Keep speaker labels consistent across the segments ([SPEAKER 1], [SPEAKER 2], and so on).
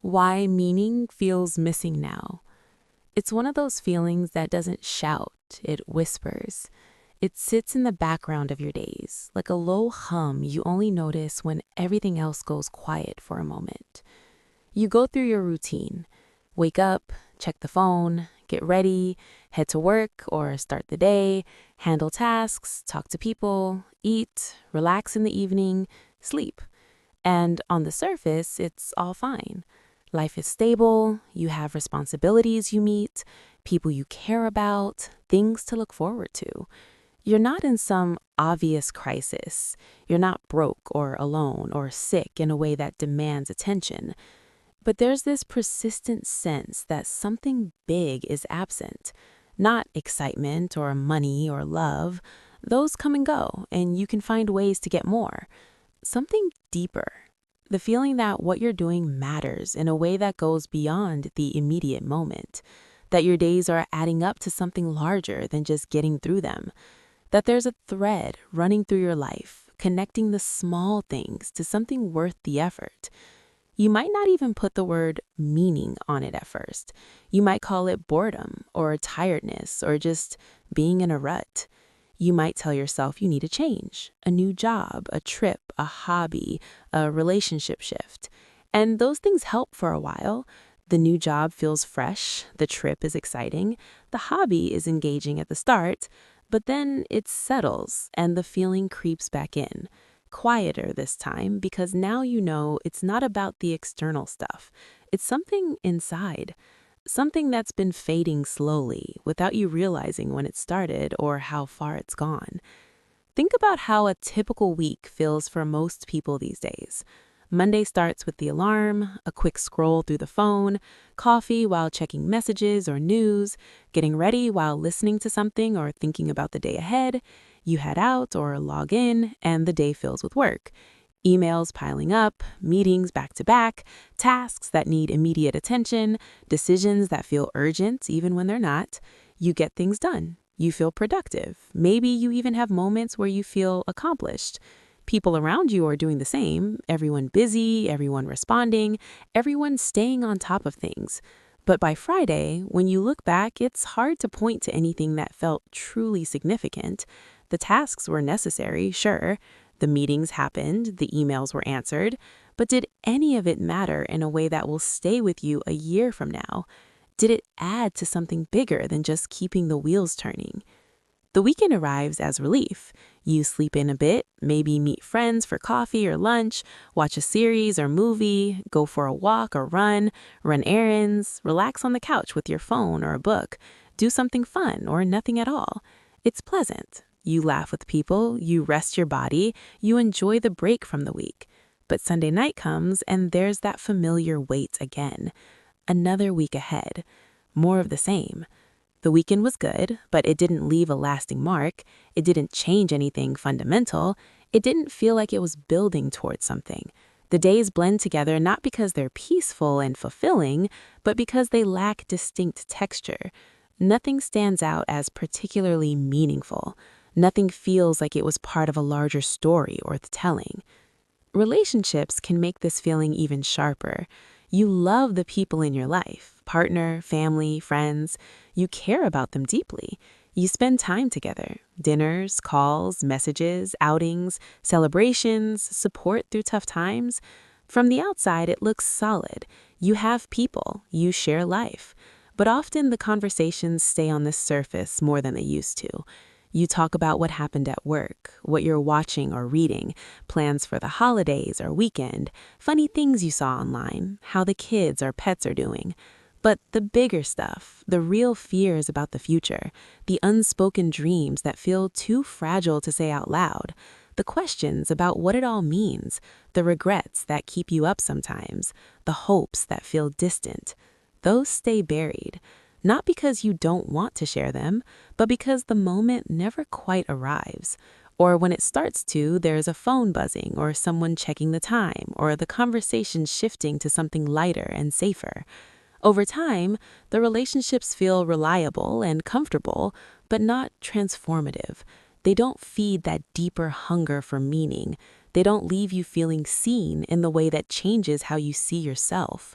[SPEAKER 1] Why meaning feels missing now. It's one of those feelings that doesn't shout, it whispers. It sits in the background of your days, like a low hum you only notice when everything else goes quiet for a moment. You go through your routine, wake up, check the phone, get ready, head to work or start the day, handle tasks, talk to people, eat, relax in the evening, sleep. And on the surface, it's all fine. Life is stable, you have responsibilities you meet, people you care about, things to look forward to. You're not in some obvious crisis. You're not broke or alone or sick in a way that demands attention. But there's this persistent sense that something big is absent. Not excitement or money or love. Those come and go, and you can find ways to get more. Something deeper. The feeling that what you're doing matters in a way that goes beyond the immediate moment. That your days are adding up to something larger than just getting through them. That there's a thread running through your life, connecting the small things to something worth the effort. You might not even put the word meaning on it at first. You might call it boredom or tiredness or just being in a rut. You might tell yourself you need a change, a new job, a trip, a hobby, a relationship shift. And those things help for a while. The new job feels fresh, the trip is exciting, the hobby is engaging at the start, but then it settles and the feeling creeps back in. Quieter this time because now you know it's not about the external stuff. It's something inside. Something that's been fading slowly without you realizing when it started or how far it's gone. Think about how a typical week feels for most people these days. Monday starts with the alarm, a quick scroll through the phone, coffee while checking messages or news, getting ready while listening to something or thinking about the day ahead. You head out or log in, and the day fills with work. Emails piling up, meetings back to back, tasks that need immediate attention, decisions that feel urgent even when they're not. You get things done. You feel productive. Maybe you even have moments where you feel accomplished. People around you are doing the same. Everyone busy, everyone responding, everyone staying on top of things. But by Friday, when you look back, it's hard to point to anything that felt truly significant. The tasks were necessary, sure. The meetings happened, the emails were answered, but did any of it matter in a way that will stay with you a year from now? Did it add to something bigger than just keeping the wheels turning? The weekend arrives as relief. You sleep in a bit, maybe meet friends for coffee or lunch, watch a series or movie, go for a walk or run errands, relax on the couch with your phone or a book, do something fun or nothing at all. It's pleasant. You laugh with people, you rest your body, you enjoy the break from the week. But Sunday night comes and there's that familiar weight again. Another week ahead. More of the same. The weekend was good, but it didn't leave a lasting mark. It didn't change anything fundamental. It didn't feel like it was building towards something. The days blend together not because they're peaceful and fulfilling, but because they lack distinct texture. Nothing stands out as particularly meaningful. Nothing feels like it was part of a larger story worth telling. Relationships can make this feeling even sharper. You love the people in your life, partner, family, friends. You care about them deeply. You spend time together, dinners, calls, messages, outings, celebrations, support through tough times. From the outside, it looks solid. You have people, you share life. But often the conversations stay on the surface more than they used to. You talk about what happened at work, what you're watching or reading, plans for the holidays or weekend, funny things you saw online, how the kids or pets are doing. But the bigger stuff, the real fears about the future, the unspoken dreams that feel too fragile to say out loud, the questions about what it all means, the regrets that keep you up sometimes, the hopes that feel distant, those stay buried. Not because you don't want to share them, but because the moment never quite arrives. Or when it starts to, there's a phone buzzing or someone checking the time or the conversation shifting to something lighter and safer. Over time, the relationships feel reliable and comfortable, but not transformative. They don't feed that deeper hunger for meaning. They don't leave you feeling seen in the way that changes how you see yourself.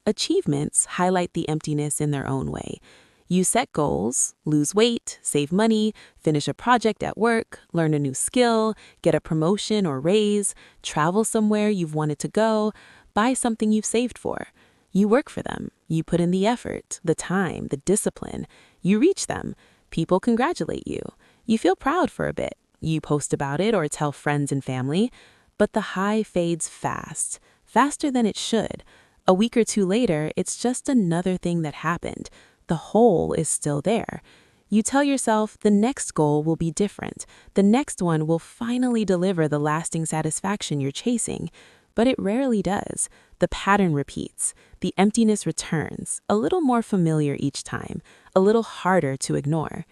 [SPEAKER 1] Achievements highlight the emptiness in their own way. You set goals, lose weight, save money, finish a project at work, learn a new skill, get a promotion or raise, travel somewhere you've wanted to go, buy something you've saved for. You work for them. You put in the effort, the time, the discipline. You reach them. People congratulate you. You feel proud for a bit. You post about it or tell friends and family. But the high fades fast, faster than it should. A week or two later, it's just another thing that happened. The hole is still there. You tell yourself the next goal will be different. The next one will finally deliver the lasting satisfaction you're chasing. But it rarely does. The pattern repeats. The emptiness returns, a little more familiar each time, a little harder to ignore.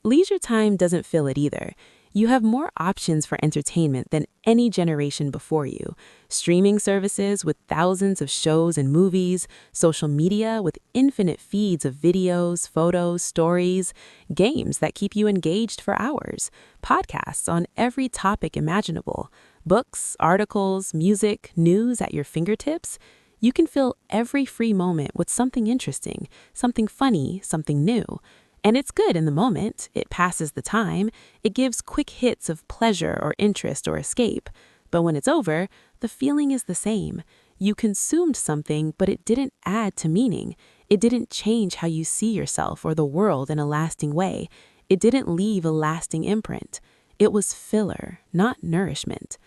[SPEAKER 1] Leisure time doesn't fill it either. You have more options for entertainment than any generation before you. Streaming services with thousands of shows and movies, social media with infinite feeds of videos, photos, stories, games that keep you engaged for hours, podcasts on every topic imaginable, books, articles, music, news at your fingertips. You can fill every free moment with something interesting, something funny, something new. And it's good in the moment. It passes the time. It gives quick hits of pleasure or interest or escape. But when it's over, the feeling is the same. You consumed something, but it didn't add to meaning. It didn't change how you see yourself or the world in a lasting way. It didn't leave a lasting imprint. It was filler, not nourishment.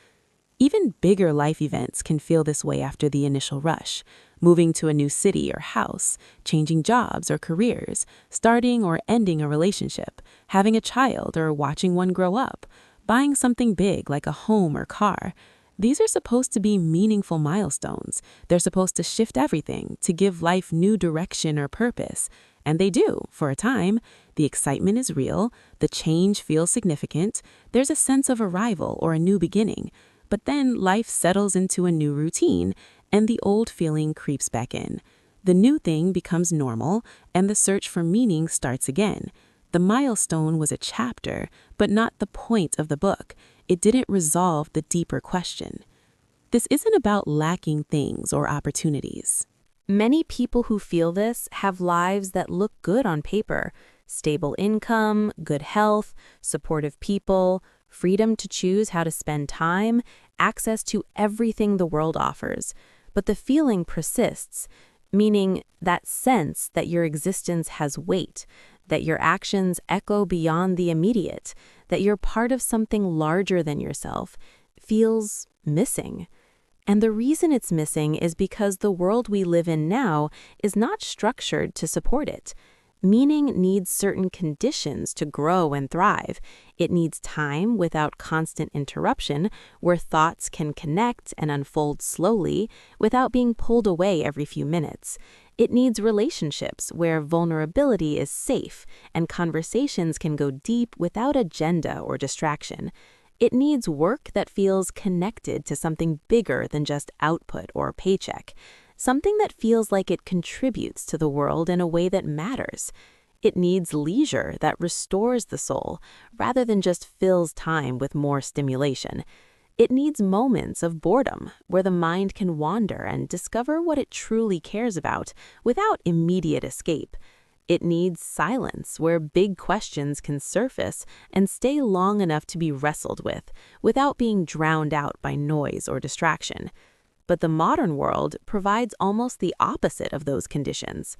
[SPEAKER 1] Even bigger life events can feel this way after the initial rush. Moving to a new city or house, changing jobs or careers, starting or ending a relationship, having a child or watching one grow up, buying something big like a home or car. These are supposed to be meaningful milestones. They're supposed to shift everything, to give life new direction or purpose. And they do, for a time. The excitement is real, the change feels significant, there's a sense of arrival or a new beginning. But then life settles into a new routine, and the old feeling creeps back in. The new thing becomes normal, and the search for meaning starts again. The milestone was a chapter, but not the point of the book. It didn't resolve the deeper question. This isn't about lacking things or opportunities.
[SPEAKER 2] Many people who feel this have lives that look good on paper. Stable income, good health, supportive people, freedom to choose how to spend time, access to everything the world offers. But the feeling persists, meaning that sense that your existence has weight, that your actions echo beyond the immediate, that you're part of something larger than yourself, feels missing. And the reason it's missing is because the world we live in now is not structured to support it. Meaning needs certain conditions to grow and thrive. It needs time without constant interruption, where thoughts can connect and unfold slowly without being pulled away every few minutes. It needs relationships where vulnerability is safe and conversations can go deep without agenda or distraction. It needs work that feels connected to something bigger than just output or paycheck. Something that feels like it contributes to the world in a way that matters. It needs leisure that restores the soul, rather than just fills time with more stimulation. It needs moments of boredom, where the mind can wander and discover what it truly cares about, without immediate escape. It needs silence, where big questions can surface and stay long enough to be wrestled with, without being drowned out by noise or distraction. But the modern world provides almost the opposite of those conditions.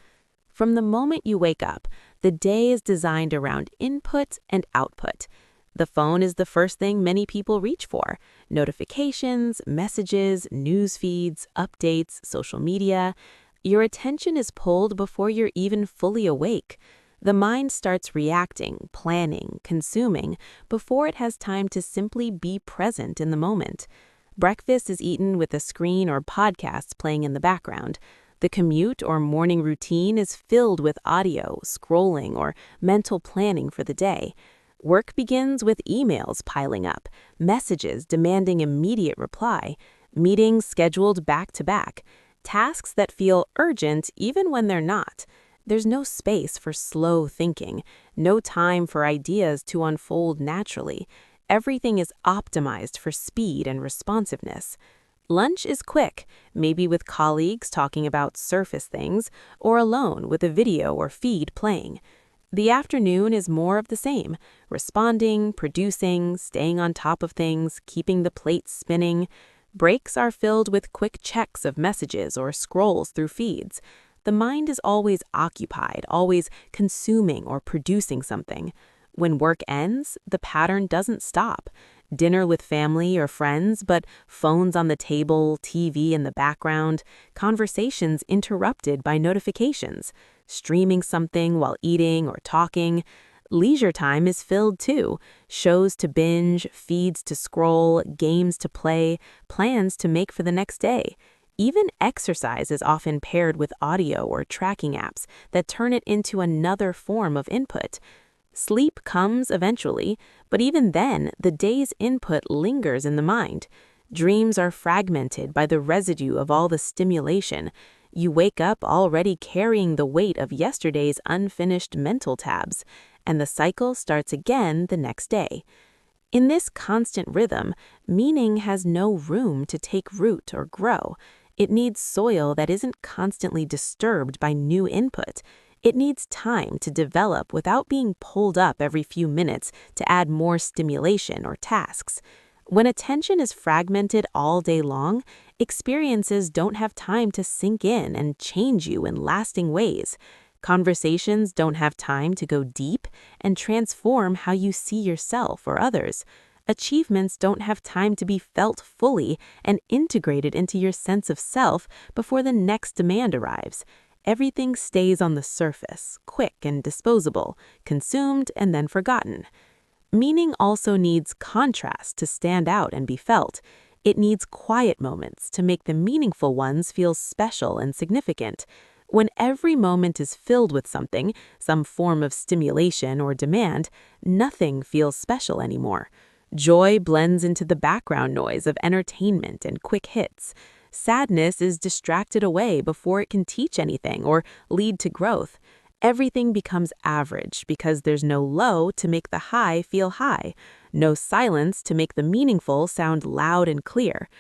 [SPEAKER 2] From the moment you wake up, the day is designed around input and output. The phone is the first thing many people reach for. Notifications, messages, news feeds, updates, social media. Your attention is pulled before you're even fully awake. The mind starts reacting, planning, consuming, before it has time to simply be present in the moment. Breakfast is eaten with a screen or podcasts playing in the background. The commute or morning routine is filled with audio, scrolling, or mental planning for the day. Work begins with emails piling up, messages demanding immediate reply, meetings scheduled back to back, tasks that feel urgent even when they're not. There's no space for slow thinking, no time for ideas to unfold naturally. Everything is optimized for speed and responsiveness. Lunch is quick, maybe with colleagues talking about surface things, or alone with a video or feed playing. The afternoon is more of the same, responding, producing, staying on top of things, keeping the plate spinning. Breaks are filled with quick checks of messages or scrolls through feeds. The mind is always occupied, always consuming or producing something. When work ends, the pattern doesn't stop. Dinner with family or friends, but phones on the table, TV in the background, conversations interrupted by notifications, streaming something while eating or talking. Leisure time is filled too. Shows to binge, feeds to scroll, games to play, plans to make for the next day. Even exercise is often paired with audio or tracking apps that turn it into another form of input. Sleep comes eventually, but even then, the day's input lingers in the mind. Dreams are fragmented by the residue of all the stimulation. You wake up already carrying the weight of yesterday's unfinished mental tabs, and the cycle starts again the next day. In this constant rhythm, meaning has no room to take root or grow. It needs soil that isn't constantly disturbed by new input. It needs time to develop without being pulled up every few minutes to add more stimulation or tasks. When attention is fragmented all day long, experiences don't have time to sink in and change you in lasting ways. Conversations don't have time to go deep and transform how you see yourself or others. Achievements don't have time to be felt fully and integrated into your sense of self before the next demand arrives. Everything stays on the surface, quick and disposable, consumed and then forgotten. Meaning also needs contrast to stand out and be felt. It needs quiet moments to make the meaningful ones feel special and significant. When every moment is filled with something, some form of stimulation or demand, nothing feels special anymore. Joy blends into the background noise of entertainment and quick hits. Sadness is distracted away before it can teach anything or lead to growth. Everything becomes average because there's no low to make the high feel high, no silence to make the meaningful sound loud and clear.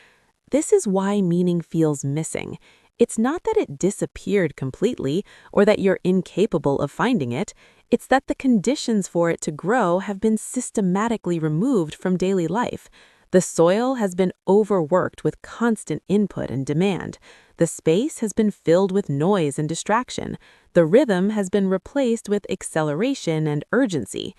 [SPEAKER 2] This is why meaning feels missing. It's not that it disappeared completely or that you're incapable of finding it. It's that the conditions for it to grow have been systematically removed from daily life. The soil has been overworked with constant input and demand. The space has been filled with noise and distraction. The rhythm has been replaced with acceleration and urgency.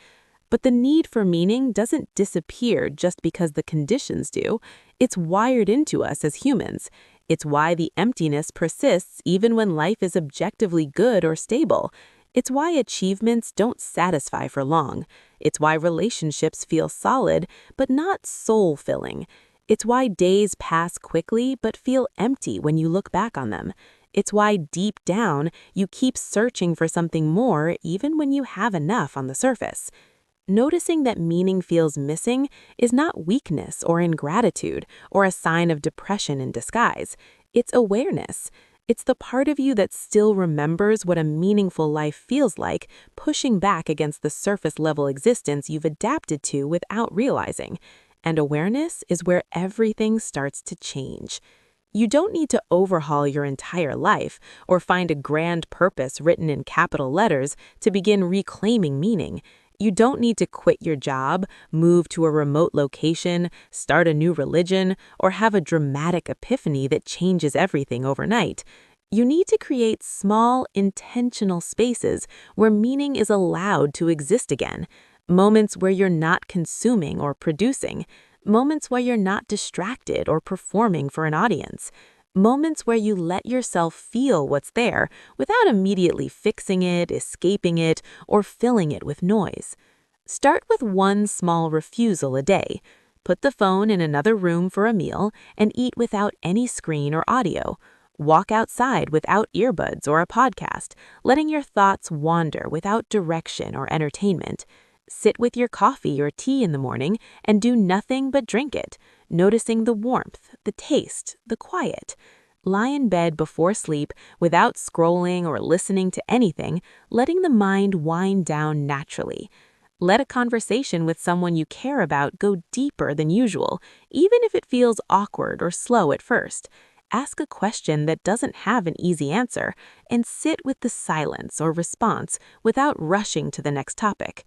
[SPEAKER 2] But the need for meaning doesn't disappear just because the conditions do. It's wired into us as humans. It's why the emptiness persists even when life is objectively good or stable. It's why achievements don't satisfy for long. It's why relationships feel solid, but not soul-filling. It's why days pass quickly, but feel empty when you look back on them. It's why deep down, you keep searching for something more even when you have enough on the surface. Noticing that meaning feels missing is not weakness or ingratitude or a sign of depression in disguise. It's awareness. It's the part of you that still remembers what a meaningful life feels like, pushing back against the surface-level existence you've adapted to without realizing. And awareness is where everything starts to change. You don't need to overhaul your entire life or find a grand purpose written in capital letters to begin reclaiming meaning. You don't need to quit your job, move to a remote location, start a new religion, or have a dramatic epiphany that changes everything overnight. You need to create small, intentional spaces where meaning is allowed to exist again. Moments where you're not consuming or producing. Moments where you're not distracted or performing for an audience. Moments where you let yourself feel what's there without immediately fixing it, escaping it, or filling it with noise. Start with one small refusal a day. Put the phone in another room for a meal and eat without any screen or audio. Walk outside without earbuds or a podcast, letting your thoughts wander without direction or entertainment. Sit with your coffee or tea in the morning and do nothing but drink it, noticing the warmth, the taste, the quiet. Lie in bed before sleep without scrolling or listening to anything, letting the mind wind down naturally.
[SPEAKER 1] Let a conversation with someone you care about go deeper than usual, even if it feels awkward or slow at first. Ask a question that doesn't have an easy answer, and sit with the silence or response without rushing to the next topic.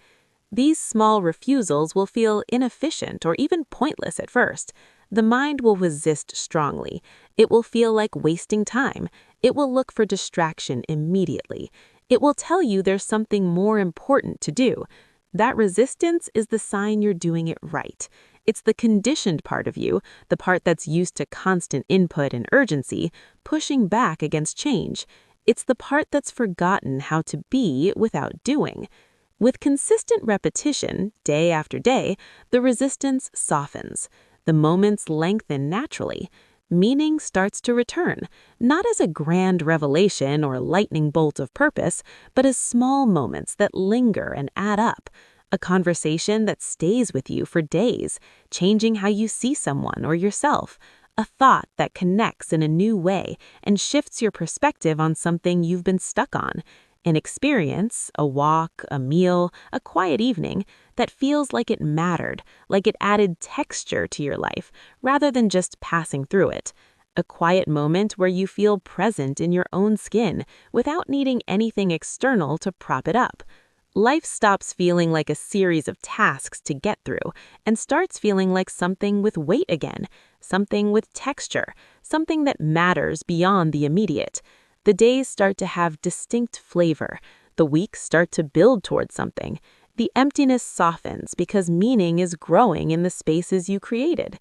[SPEAKER 1] These small refusals will feel inefficient or even pointless at first. The mind will resist strongly. It will feel like wasting time. It will look for distraction immediately. It will tell you there's something more important to do. That resistance is the sign you're doing it right. It's the conditioned part of you, the part that's used to constant input and urgency, pushing back against change. It's the part that's forgotten how to be without doing. With consistent repetition, day after day, the resistance softens. The moments lengthen naturally. Meaning starts to return, not as a grand revelation or lightning bolt of purpose, but as small moments that linger and add up. A conversation that stays with you for days, changing how you see someone or yourself. A thought that connects in a new way and shifts your perspective on something you've been stuck on. An experience, a walk, a meal, a quiet evening that feels like it mattered, like it added texture to your life, rather than just passing through it. A quiet moment where you feel present in your own skin without needing anything external to prop it up. Life stops feeling like a series of tasks to get through and starts feeling like something with weight again, something with texture, something that matters beyond the immediate. The days start to have distinct flavor. The weeks start to build towards something. The emptiness softens because meaning is growing in the spaces you created.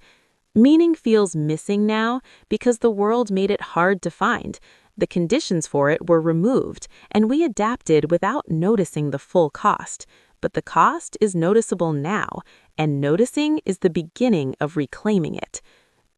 [SPEAKER 1] Meaning feels missing now because the world made it hard to find. The conditions for it were removed, and we adapted without noticing the full cost. But the cost is noticeable now, and noticing is the beginning of reclaiming it.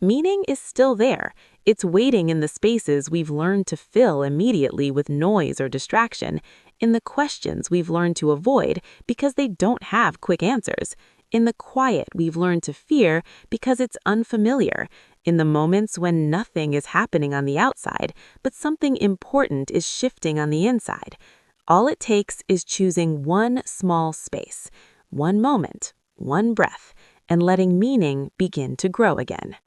[SPEAKER 1] Meaning is still there. It's waiting in the spaces we've learned to fill immediately with noise or distraction, in the questions we've learned to avoid because they don't have quick answers, in the quiet we've learned to fear because it's unfamiliar, in the moments when nothing is happening on the outside, but something important is shifting on the inside. All it takes is choosing one small space, one moment, one breath, and letting meaning begin to grow again.